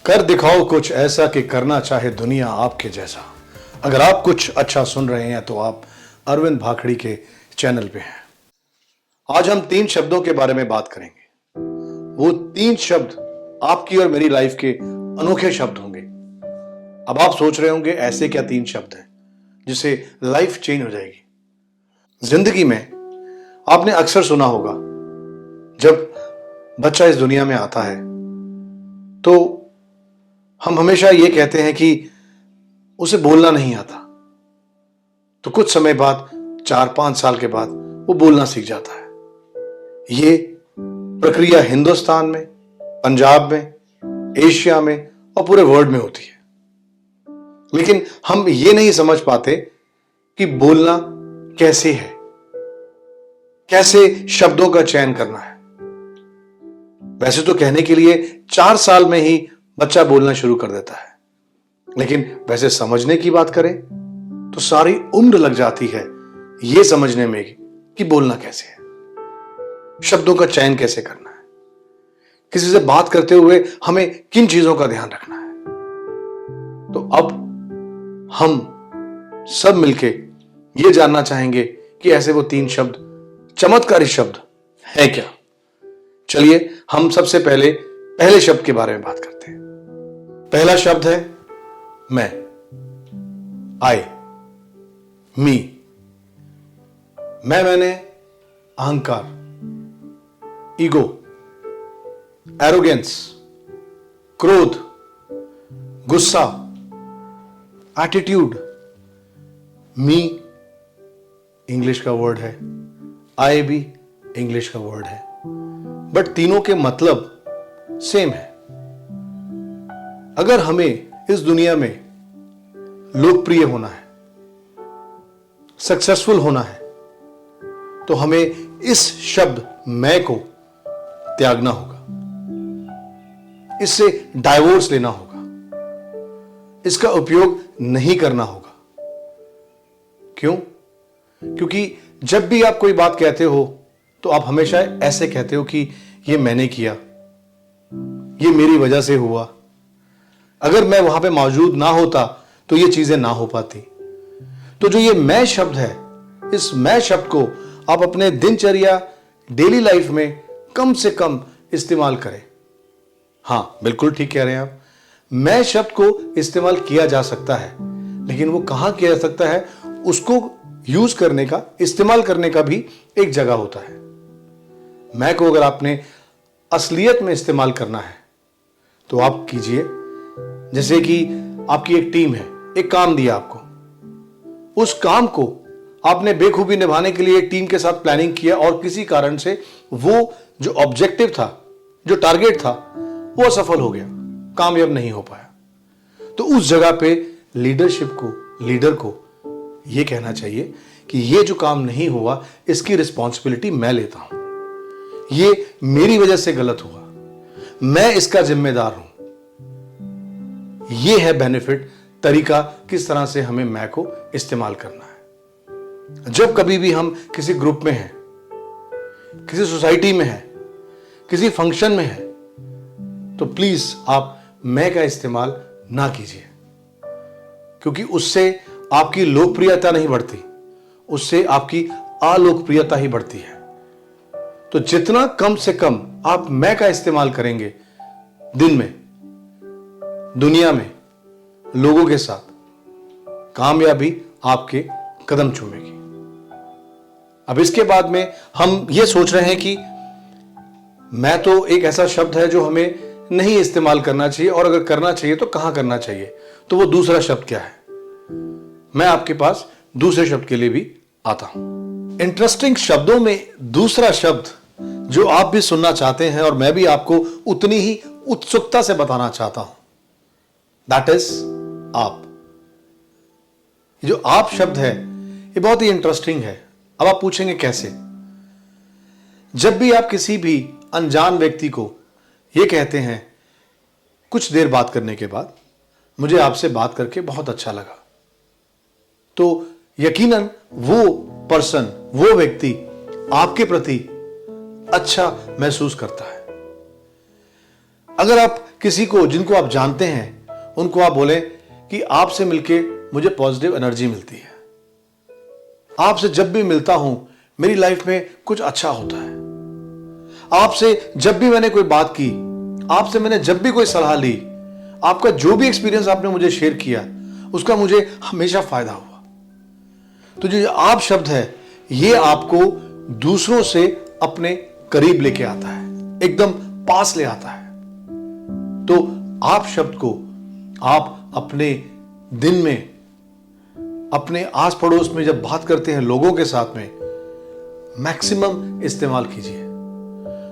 कर दिखाओ कुछ ऐसा कि करना चाहे दुनिया आपके जैसा। अगर आप कुछ अच्छा सुन रहे हैं तो आप अरविंद भाखड़ी के चैनल पे हैं। आज हम 3 शब्दों के बारे में बात करेंगे। वो 3 शब्द आपकी और मेरी लाइफ के अनोखे शब्द होंगे। अब आप सोच रहे होंगे ऐसे क्या 3 शब्द हैं जिससे लाइफ चेंज हो जाएगी। जिंदगी में आपने अक्सर सुना होगा, जब बच्चा इस दुनिया में आता है तो हम हमेशा ये कहते हैं कि उसे बोलना नहीं आता। तो कुछ समय बाद 4-5 साल के बाद वो बोलना सीख जाता है। ये प्रक्रिया हिंदुस्तान में, पंजाब में, एशिया में और पूरे वर्ल्ड में होती है। लेकिन हम ये नहीं समझ पाते कि बोलना कैसे है, कैसे शब्दों का चयन करना है। वैसे तो कहने के लिए 4 साल में ही बच्चा बोलना शुरू कर देता है, लेकिन वैसे समझने की बात करें तो सारी उम्र लग जाती है यह समझने में कि बोलना कैसे है, शब्दों का चयन कैसे करना है, किसी से बात करते हुए हमें किन चीजों का ध्यान रखना है। तो अब हम सब मिलके ये जानना चाहेंगे कि ऐसे वो 3 शब्द, चमत्कारी शब्द है क्या। चलिए हम सबसे पहले शब्द के बारे में बात करते हैं। पहला शब्द है मैं, आई, मी। मैंने अहंकार, ईगो, एरोगेंस, क्रोध, गुस्सा, एटीट्यूड। मी इंग्लिश का वर्ड है, आई भी इंग्लिश का वर्ड है, बट तीनों के मतलब सेम है। अगर हमें इस दुनिया में लोकप्रिय होना है, सक्सेसफुल होना है, तो हमें इस शब्द मैं को त्यागना होगा, इससे डाइवोर्स लेना होगा, इसका उपयोग नहीं करना होगा। क्यों? क्योंकि जब भी आप कोई बात कहते हो तो आप हमेशा ऐसे कहते हो कि ये मैंने किया, ये मेरी वजह से हुआ, अगर मैं वहां पे मौजूद ना होता तो ये चीजें ना हो पाती। तो जो ये मैं शब्द है, इस मैं शब्द को आप अपने दिनचर्या, डेली लाइफ में कम से कम इस्तेमाल करें। हां, बिल्कुल ठीक कह रहे हैं आप। मैं शब्द को इस्तेमाल किया जा सकता है, लेकिन वो कहां किया जा सकता है, उसको यूज करने का, इस्तेमाल करने का भी एक जगह होता है। मैं को अगर आपने असलियत में इस्तेमाल करना है तो आप कीजिए। जैसे कि आपकी एक टीम है, एक काम दिया आपको, उस काम को आपने बेखूबी निभाने के लिए टीम के साथ प्लानिंग किया और किसी कारण से वो जो ऑब्जेक्टिव था, जो टारगेट था, वो असफल हो गया, कामयाब नहीं हो पाया। तो उस जगह पे लीडरशिप को, लीडर को यह कहना चाहिए कि ये जो काम नहीं हुआ, इसकी रिस्पॉन्सिबिलिटी मैं लेता हूं, ये मेरी वजह से गलत हुआ, मैं इसका जिम्मेदार हूं। यह है बेनिफिट, तरीका किस तरह से हमें मैं को इस्तेमाल करना है। जब कभी भी हम किसी ग्रुप में हैं, किसी सोसाइटी में हैं, किसी फंक्शन में हैं, तो प्लीज आप मैं का इस्तेमाल ना कीजिए, क्योंकि उससे आपकी लोकप्रियता नहीं बढ़ती, उससे आपकी अलोकप्रियता ही बढ़ती है। तो जितना कम से कम आप मैं का इस्तेमाल करेंगे दिन में, दुनिया में, लोगों के साथ, कामयाबी आपके कदम चूमेगी। अब इसके बाद में हम ये सोच रहे हैं कि मैं तो एक ऐसा शब्द है जो हमें नहीं इस्तेमाल करना चाहिए, और अगर करना चाहिए तो कहां करना चाहिए। तो वो दूसरा शब्द क्या है, मैं आपके पास दूसरे शब्द के लिए भी आता हूं। इंटरेस्टिंग शब्दों में दूसरा शब्द जो आप भी सुनना चाहते हैं और मैं भी आपको उतनी ही उत्सुकता से बताना चाहता हूं, दैट इज आप। जो आप शब्द है ये बहुत ही इंटरेस्टिंग है। अब आप पूछेंगे कैसे। जब भी आप किसी भी अनजान व्यक्ति को यह कहते हैं, कुछ देर बात करने के बाद मुझे आपसे बात करके बहुत अच्छा लगा, तो यकीनन वो पर्सन, वो व्यक्ति आपके प्रति अच्छा महसूस करता है। अगर आप किसी को जिनको आप जानते हैं उनको आप बोलें कि आपसे मिलके मुझे पॉजिटिव एनर्जी मिलती है, आपसे जब भी मिलता हूं मेरी लाइफ में कुछ अच्छा होता है, आपसे जब भी मैंने कोई बात की, आपसे मैंने जब भी कोई सलाह ली, आपका जो भी एक्सपीरियंस आपने मुझे शेयर किया उसका मुझे हमेशा फायदा हुआ। तो जो आप शब्द है ये आपको दूसरों से अपने करीब लेके आता है, एकदम पास ले आता है। तो आप शब्द को आप अपने दिन में, अपने आस पड़ोस में जब बात करते हैं लोगों के साथ में, मैक्सिमम इस्तेमाल कीजिए।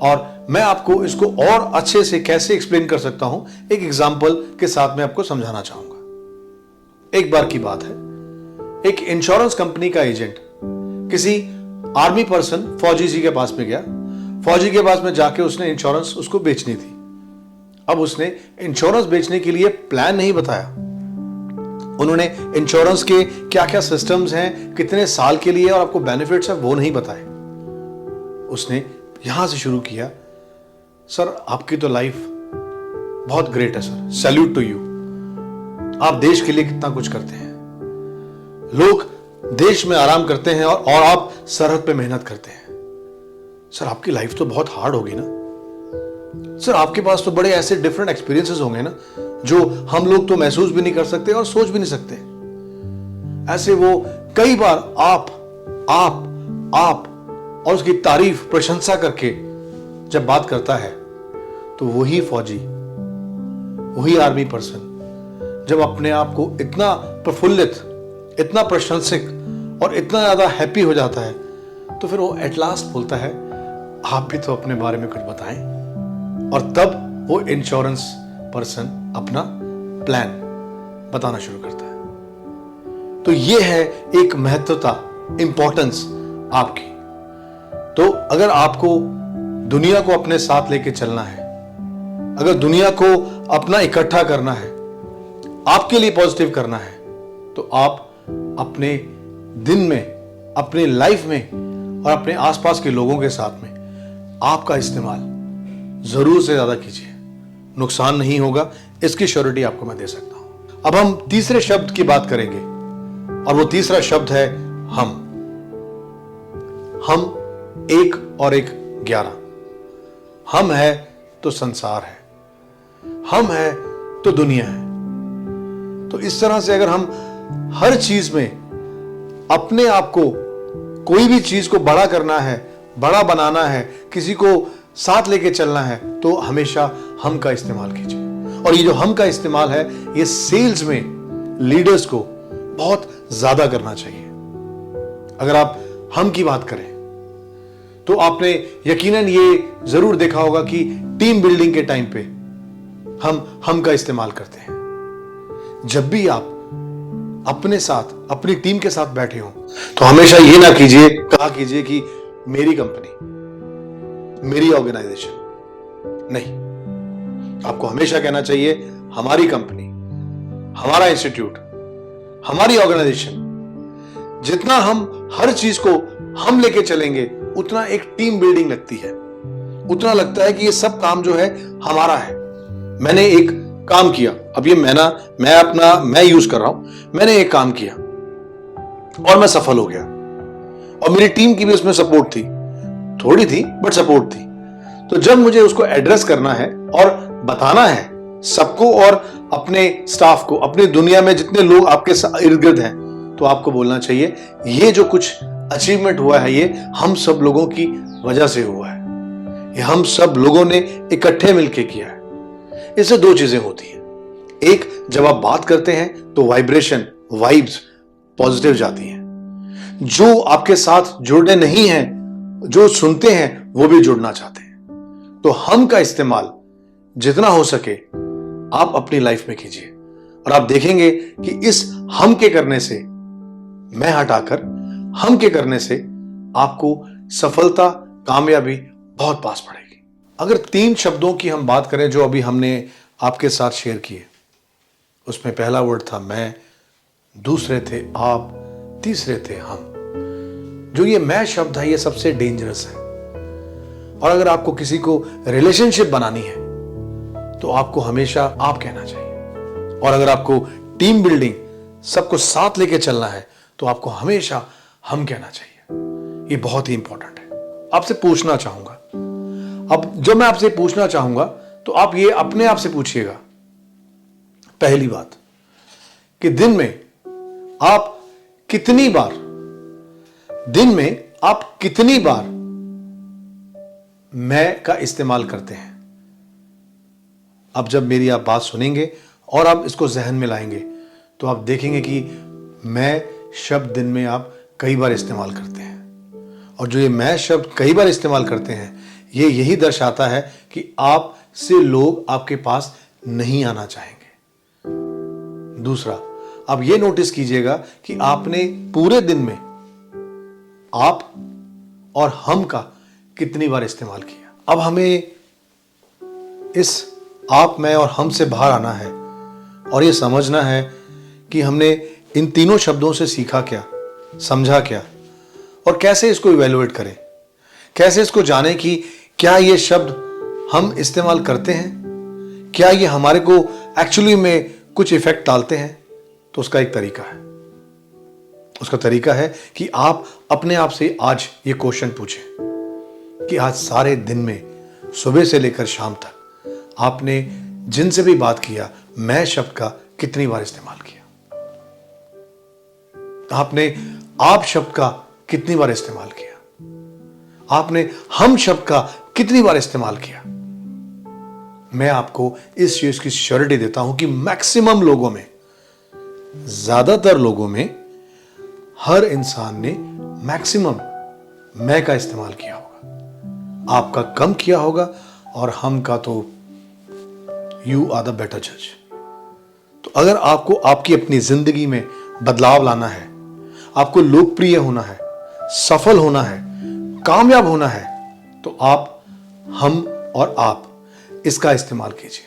और मैं आपको इसको और अच्छे से कैसे एक्सप्लेन कर सकता हूं, एक एग्जांपल के साथ में आपको समझाना चाहूंगा। एक बार की बात है, एक इंश्योरेंस कंपनी का एजेंट किसी आर्मी पर्सन फौजी जी के पास में गया। फौजी के पास में जाके उसने इंश्योरेंस उसको बेचनी थी। अब उसने इंश्योरेंस बेचने के लिए प्लान नहीं बताया। उन्होंने इंश्योरेंस के क्या क्या सिस्टम्स हैं, कितने साल के लिए और आपको बेनिफिट्स हैं, वो नहीं बताए। उसने यहां से शुरू किया, सर आपकी तो लाइफ बहुत ग्रेट है सर, सैल्यूट टू यू, आप देश के लिए कितना कुछ करते हैं, लोग देश में आराम करते हैं और आप सरहद पे मेहनत करते हैं। सर आपकी लाइफ तो बहुत हार्ड होगी ना सर, आपके पास तो बड़े ऐसे डिफरेंट एक्सपीरियंसेस होंगे ना जो हम लोग तो महसूस भी नहीं कर सकते और सोच भी नहीं सकते। ऐसे वो कई बार आप और उसकी तारीफ, प्रशंसा करके जब बात करता है तो वही फौजी, वही आर्मी पर्सन जब अपने आप को इतना प्रफुल्लित, इतना प्रशंसक और इतना ज्यादा हैप्पी हो जाता है तो फिर वो एट लास्ट बोलता है आप भी तो अपने बारे में कुछ बताएं। और तब वो इंश्योरेंस पर्सन अपना प्लान बताना शुरू करता है। तो ये है एक महत्वता, इंपॉर्टेंस आपकी। तो अगर आपको दुनिया को अपने साथ लेके चलना है, अगर दुनिया को अपना इकट्ठा करना है, आपके लिए पॉजिटिव करना है, तो आप अपने दिन में, अपने लाइफ में और अपने आसपास के लोगों के साथ में आपका इस्तेमाल जरूर से ज्यादा कीजिए। नुकसान नहीं होगा, इसकी श्योरिटी आपको मैं दे सकता हूं। अब हम तीसरे शब्द की बात करेंगे और वो तीसरा शब्द है हम। हम एक और एक 11। हम है तो संसार है, हम है तो दुनिया है। तो इस तरह से अगर हम हर चीज में अपने आप को, कोई भी चीज को बड़ा करना है, बड़ा बनाना है, किसी को साथ लेके चलना है, तो हमेशा हम का इस्तेमाल कीजिए। और ये जो हम का इस्तेमाल है ये सेल्स में लीडर्स को बहुत ज्यादा करना चाहिए। अगर आप हम की बात करें तो आपने यकीनन ये जरूर देखा होगा कि टीम बिल्डिंग के टाइम पे हम का इस्तेमाल करते हैं। जब भी आप अपने साथ, अपनी टीम के साथ बैठे हो तो हमेशा ये ना कीजिए, कहा कीजिए कि मेरी कंपनी, मेरी ऑर्गेनाइजेशन। नहीं, आपको हमेशा कहना चाहिए हमारी कंपनी, हमारा इंस्टीट्यूट, हमारी ऑर्गेनाइजेशन। जितना हम हर चीज को हम लेके चलेंगे उतना एक टीम बिल्डिंग लगती है, उतना लगता है कि ये सब काम जो है हमारा है। मैंने एक काम किया, अब ये मैं यूज कर रहा हूं, मैंने एक काम किया और मैं सफल हो गया और मेरी टीम की भी उसमें सपोर्ट थी, थोड़ी थी बट सपोर्ट थी। तो जब मुझे उसको एड्रेस करना है और बताना है सबको और अपने स्टाफ को, अपनी दुनिया में जितने लोग आपके इर्द गिर्द हैं, तो आपको बोलना चाहिए ये जो कुछ अचीवमेंट हुआ है ये हम सब लोगों की वजह से हुआ है, ये हम सब लोगों ने इकट्ठे मिलकर किया है। इससे दो चीजें होती हैं, एक, जब आप बात करते हैं तो वाइब्रेशन, वाइब्स पॉजिटिव जाती हैं। जो आपके साथ जुड़ने नहीं हैं, जो सुनते हैं वो भी जुड़ना चाहते हैं। तो हम का इस्तेमाल जितना हो सके आप अपनी लाइफ में कीजिए और आप देखेंगे कि इस हम के करने से, मैं हटाकर हम के करने से आपको सफलता, कामयाबी बहुत पास पड़ेगी। अगर 3 शब्दों की हम बात करें जो अभी हमने आपके साथ शेयर किए, उसमें पहला वर्ड था मैं, दूसरे थे आप, तीसरे थे हम। जो ये मैं शब्द है ये सबसे डेंजरस है। और अगर आपको किसी को रिलेशनशिप बनानी है तो आपको हमेशा आप कहना चाहिए। और अगर आपको टीम बिल्डिंग, सबको साथ लेके चलना है, तो आपको हमेशा हम कहना चाहिए। ये बहुत ही इंपॉर्टेंट है। आपसे पूछना चाहूंगा, अब जो मैं आपसे पूछना चाहूंगा, तो आप ये अपने आप से पूछिएगा। पहली बात कि दिन में आप कितनी बार मैं का इस्तेमाल करते हैं। अब जब मेरी आप बात सुनेंगे और आप इसको जहन में लाएंगे, तो आप देखेंगे कि मैं शब्द दिन में आप कई बार इस्तेमाल करते हैं। और जो ये मैं शब्द कई बार इस्तेमाल करते हैं, ये यही दर्शाता है कि आप से लोग आपके पास नहीं आना चाहेंगे। दूसरा, आप ये नोटिस कीजिएगा कि आपने पूरे दिन में आप और हम का कितनी बार इस्तेमाल किया। अब हमें इस आप, मैं और हम से बाहर आना है और ये समझना है कि हमने इन तीनों शब्दों से सीखा क्या, समझा क्या, और कैसे इसको इवैल्यूएट करें, कैसे इसको जाने कि क्या ये शब्द हम इस्तेमाल करते हैं, क्या ये हमारे को एक्चुअली में कुछ इफेक्ट डालते हैं। तो उसका एक तरीका है, उसका तरीका है कि आप अपने आप से आज ये क्वेश्चन पूछें कि आज सारे दिन में, सुबह से लेकर शाम तक, आपने जिनसे भी बात किया, मैं शब्द का कितनी बार इस्तेमाल किया। आपने आप शब्द का कितनी बार इस्तेमाल किया। आपने हम शब्द का कितनी बार इस्तेमाल किया। मैं आपको इस चीज की श्योरिटी देता हूं कि मैक्सिमम लोगों में, ज्यादातर लोगों में, हर इंसान ने मैक्सिमम मैं का इस्तेमाल किया होगा। आपका कम किया होगा और हम का तो यू आर द बेटर जज। तो अगर आपको आपकी अपनी जिंदगी में बदलाव लाना है, आपको लोकप्रिय होना है, सफल होना है, कामयाब होना है, तो आप, हम और आप इसका इस्तेमाल कीजिए।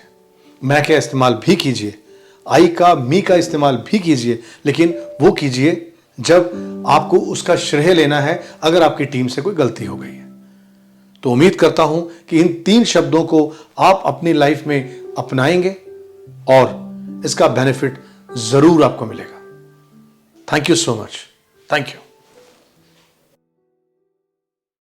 मैं का इस्तेमाल भी कीजिए, आई का, मी का इस्तेमाल भी कीजिए, लेकिन वो कीजिए जब आपको उसका श्रेय लेना है, अगर आपकी टीम से कोई गलती हो गई है। तो उम्मीद करता हूं कि इन 3 शब्दों को आप अपनी लाइफ में अपनाएंगे और इसका बेनिफिट जरूर आपको मिलेगा। Thank you so much. Thank you.